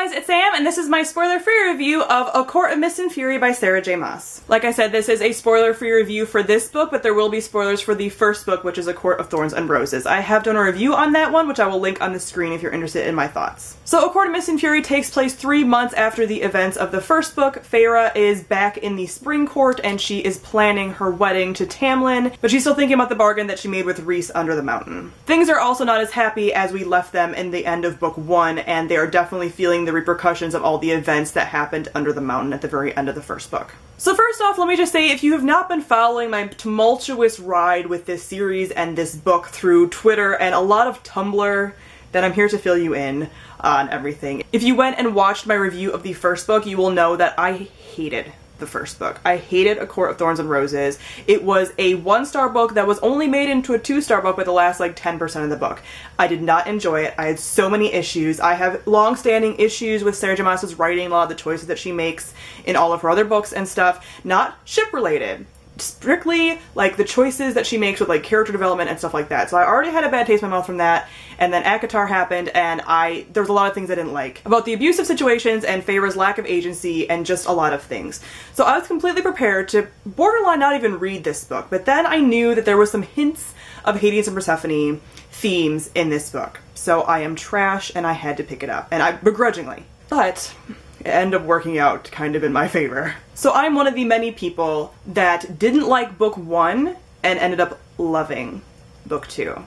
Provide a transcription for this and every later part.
guys, it's Sam, and this is my spoiler-free review of A Court of Mist and Fury by Sarah J. Maas. Like I said, this is a spoiler-free review for this book, but there will be spoilers for the first book, which is A Court of Thorns and Roses. I have done a review on that one, which I will link on the screen if you're interested in my thoughts. So A Court of Mist and Fury takes place 3 months after the events of the first book. Feyre is back in the Spring Court, and she is planning her wedding to Tamlin, but she's still thinking about the bargain that she made with Reiss under the mountain. Things are also not as happy as we left them in the end of book 1, and they are definitely feeling the repercussions of all the events that happened under the mountain at the very end of the first book. So first off, let me just say, if you have not been following my tumultuous ride with this series and this book through Twitter and a lot of Tumblr, then I'm here to fill you in on everything. If you went and watched my review of the first book, you will know that I hated the first book. I hated A Court of Thorns and Roses. It was a 1-star book that was only made into a 2-star book by the last like 10% of the book. I did not enjoy it. I had so many issues. I have long-standing issues with Sarah J. Maas's writing, a lot of the choices that she makes in all of her other books and stuff, not ship-related. Strictly like the choices that she makes with like character development and stuff like that. So I already had a bad taste in my mouth from that, and then ACOTAR happened, and there was a lot of things I didn't like about the abusive situations and Feyre's lack of agency and just a lot of things. So I was completely prepared to borderline not even read this book, but then I knew that there was some hints of Hades and Persephone themes in this book. So I am trash and I had to pick it up, and I begrudgingly. But it ended up working out kind of in my favor. So I'm one of the many people that didn't like book 1 and ended up loving book 2.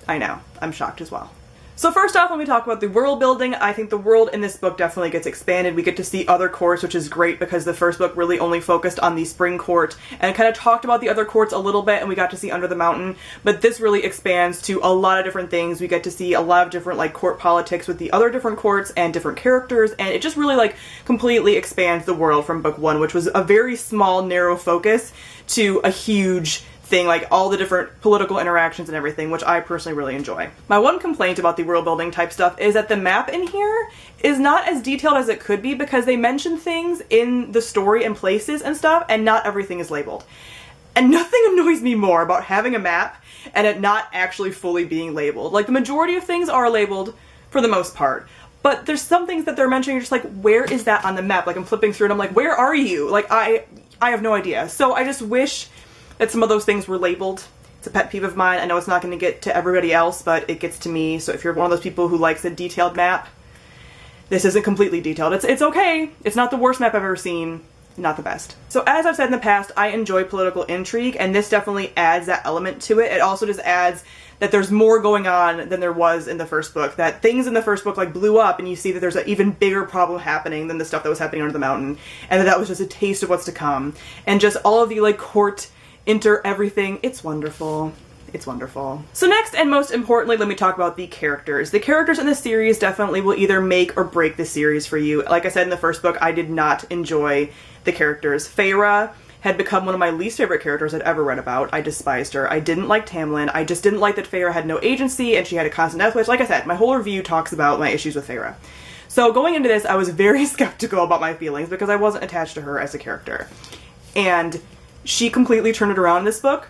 I know, I'm shocked as well. So first off, let me talk about the world building. I think the world in this book definitely gets expanded. We get to see other courts, which is great because the first book really only focused on the Spring Court and kind of talked about the other courts a little bit, and we got to see Under the Mountain. But this really expands to a lot of different things. We get to see a lot of different like court politics with the other different courts and different characters, and it just really like completely expands the world from book 1, which was a very small, narrow focus, to a huge thing, like all the different political interactions and everything, which I personally really enjoy. My one complaint about the world building type stuff is that the map in here is not as detailed as it could be, because they mention things in the story and places and stuff, and not everything is labeled. And nothing annoys me more about having a map and it not actually fully being labeled. Like, the majority of things are labeled for the most part, but there's some things that they're mentioning, you're just like, where is that on the map? Like, I'm flipping through and I'm like, where are you? Like, I have no idea. So I just wish that some of those things were labeled. It's a pet peeve of mine. I know it's not going to get to everybody else, but it gets to me. So if you're one of those people who likes a detailed map, this isn't completely detailed. It's okay. It's not the worst map I've ever seen. Not the best. So as I've said in the past, I enjoy political intrigue, and this definitely adds that element to it. It also just adds that there's more going on than there was in the first book. That things in the first book like blew up, and you see that there's an even bigger problem happening than the stuff that was happening under the mountain, and that was just a taste of what's to come. And just all of the like court everything. It's wonderful. It's wonderful. So next, and most importantly, let me talk about the characters. The characters in the series definitely will either make or break the series for you. Like I said in the first book, I did not enjoy the characters. Feyre had become one of my least favorite characters I'd ever read about. I despised her. I didn't like Tamlin. I just didn't like that Feyre had no agency and she had a constant death wish. Like I said, my whole review talks about my issues with Feyre. So going into this, I was very skeptical about my feelings because I wasn't attached to her as a character. And she completely turned it around in this book,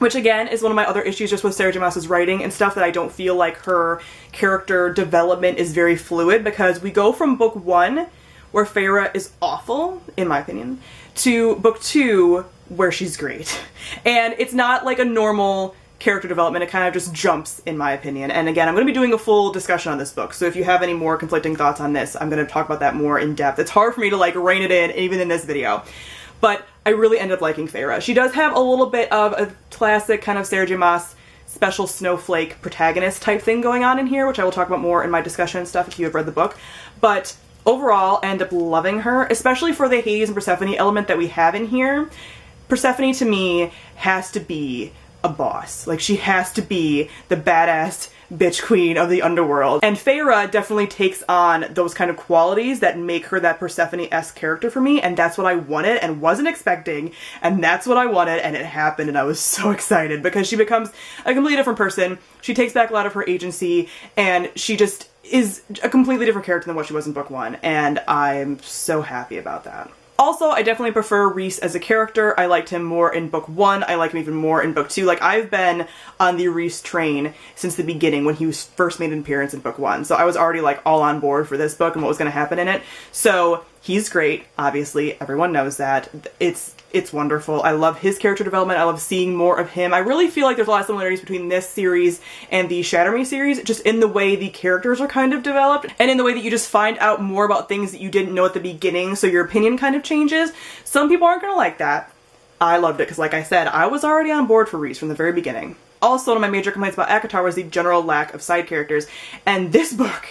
which again is one of my other issues just with Sarah J. Maas's writing and stuff, that I don't feel like her character development is very fluid, because we go from book 1, where Feyre is awful, in my opinion, to book 2, where she's great. And it's not like a normal character development, it kind of just jumps, in my opinion. And again, I'm going to be doing a full discussion on this book, so if you have any more conflicting thoughts on this, I'm going to talk about that more in depth. It's hard for me to like rein it in, even in this video. But I really ended up liking Feyre. She does have a little bit of a classic kind of Sarah J. Maas special snowflake protagonist type thing going on in here, which I will talk about more in my discussion and stuff if you have read the book. But overall, I end up loving her, especially for the Hades and Persephone element that we have in here. Persephone, to me, has to be a boss. Like, she has to be the badass bitch queen of the underworld. And Feyre definitely takes on those kind of qualities that make her that Persephone-esque character for me, and that's what I wanted and wasn't expecting, and that's what I wanted, and it happened, and I was so excited because she becomes a completely different person. She takes back a lot of her agency, and she just is a completely different character than what she was in book 1, and I'm so happy about that. Also, I definitely prefer Reiss as a character. I liked him more in book 1. I like him even more in book 2. Like, I've been on the Reiss train since the beginning when he was first made an appearance in book 1. So I was already like all on board for this book and what was going to happen in it. So he's great. Obviously, everyone knows that. It's wonderful. I love his character development. I love seeing more of him. I really feel like there's a lot of similarities between this series and the Shatter Me series, just in the way the characters are kind of developed and in the way that you just find out more about things that you didn't know at the beginning, so your opinion kind of changes. Some people aren't going to like that. I loved it because, like I said, I was already on board for Reiss from the very beginning. Also, one of my major complaints about ACOTAR was the general lack of side characters, and this book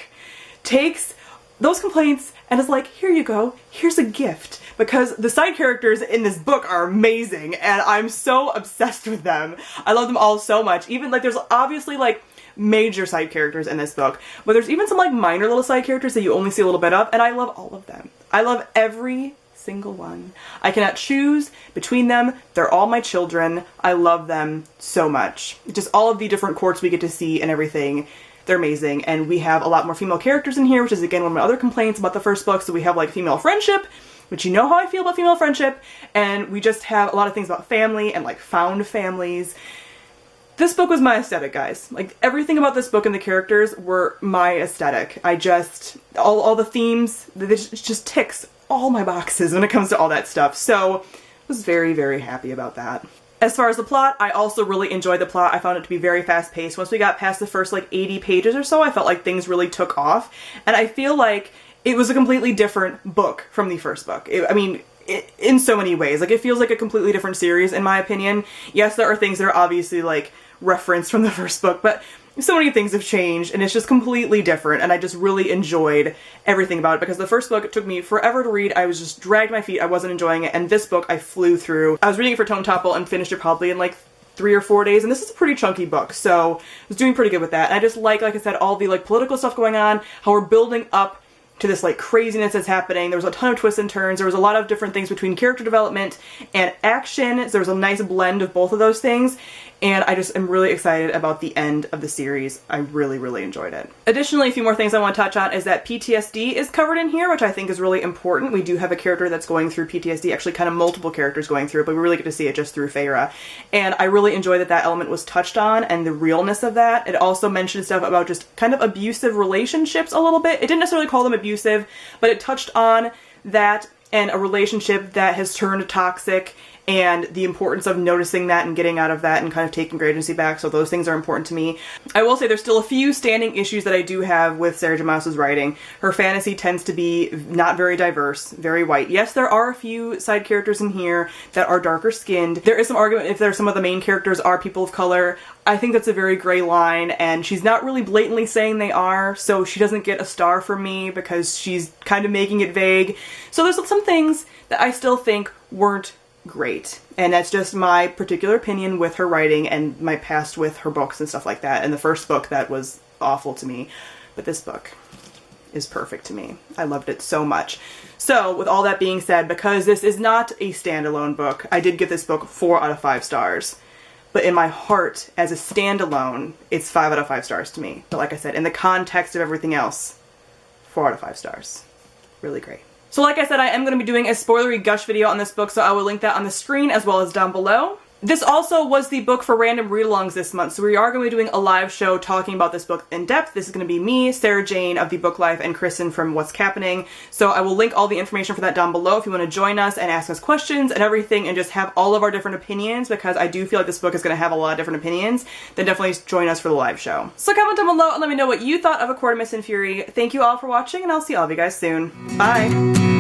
takes those complaints and is like, here you go, here's a gift. Because the side characters in this book are amazing, and I'm so obsessed with them. I love them all so much. Even, like, there's obviously, like, major side characters in this book, but there's even some, like, minor little side characters that you only see a little bit of, and I love all of them. I love every single one. I cannot choose between them. They're all my children. I love them so much. Just all of the different courts we get to see and everything. They're amazing, and we have a lot more female characters in here, which is, again, one of my other complaints about the first book. So we have, like, female friendship, which you know how I feel about female friendship, and we just have a lot of things about family and, like, found families. This book was my aesthetic, guys. Like, everything about this book and the characters were my aesthetic. I just, all the themes, it just ticks all my boxes when it comes to all that stuff. So I was very, very happy about that. As far as the plot, I also really enjoyed the plot. I found it to be very fast-paced. Once we got past the first, like, 80 pages or so, I felt like things really took off. And I feel like it was a completely different book from the first book. In so many ways. Like, it feels like a completely different series, in my opinion. Yes, there are things that are obviously, like, referenced from the first book, but so many things have changed, and it's just completely different, and I just really enjoyed everything about it, because the first book, it took me forever to read. I was just dragged my feet. I wasn't enjoying it, and this book, I flew through. I was reading it for Tome Topple and finished it probably in, like, 3 or 4 days, and this is a pretty chunky book, so I was doing pretty good with that. And I just like I said, all the, like, political stuff going on, how we're building up to this, like, craziness that's happening. There was a ton of twists and turns. There was a lot of different things between character development and action. So there was a nice blend of both of those things. And I just am really excited about the end of the series. I really, really enjoyed it. Additionally, a few more things I want to touch on is that PTSD is covered in here, which I think is really important. We do have a character that's going through PTSD, actually kind of multiple characters going through it, but we really get to see it just through Feyre. And I really enjoy that that element was touched on and the realness of that. It also mentioned stuff about just kind of abusive relationships a little bit. It didn't necessarily call them abusive, but it touched on that and a relationship that has turned toxic, and the importance of noticing that and getting out of that and kind of taking your agency back. So those things are important to me. I will say there's still a few standing issues that I do have with Sarah J. Maas's writing. Her fantasy tends to be not very diverse, very white. Yes, there are a few side characters in here that are darker skinned. There is some argument if there's some of the main characters are people of color. I think that's a very gray line, and she's not really blatantly saying they are, so she doesn't get a star from me because she's kind of making it vague. So there's some things that I still think weren't great, and that's just my particular opinion with her writing and my past with her books and stuff like that. And the first book, that was awful to me, but this book is perfect to me. I loved it so much. So with all that being said, because this is not a standalone book, I did give this book 4 out of 5 stars. But in my heart, as a standalone, it's 5 out of 5 stars to me. But like I said, in the context of everything else, 4 out of 5 stars. Really great. So like I said, I am going to be doing a spoilery gush video on this book, so I will link that on the screen as well as down below. This also was the book for random read-alongs this month, so we are going to be doing a live show talking about this book in depth. This is going to be me, Sarah Jane of The Book Life, and Kristen from What's Happening. So I will link all the information for that down below if you want to join us and ask us questions and everything and just have all of our different opinions, because I do feel like this book is going to have a lot of different opinions. Then definitely join us for the live show. So comment down below and let me know what you thought of A Court of Mist and Fury. Thank you all for watching, and I'll see all of you guys soon. Bye!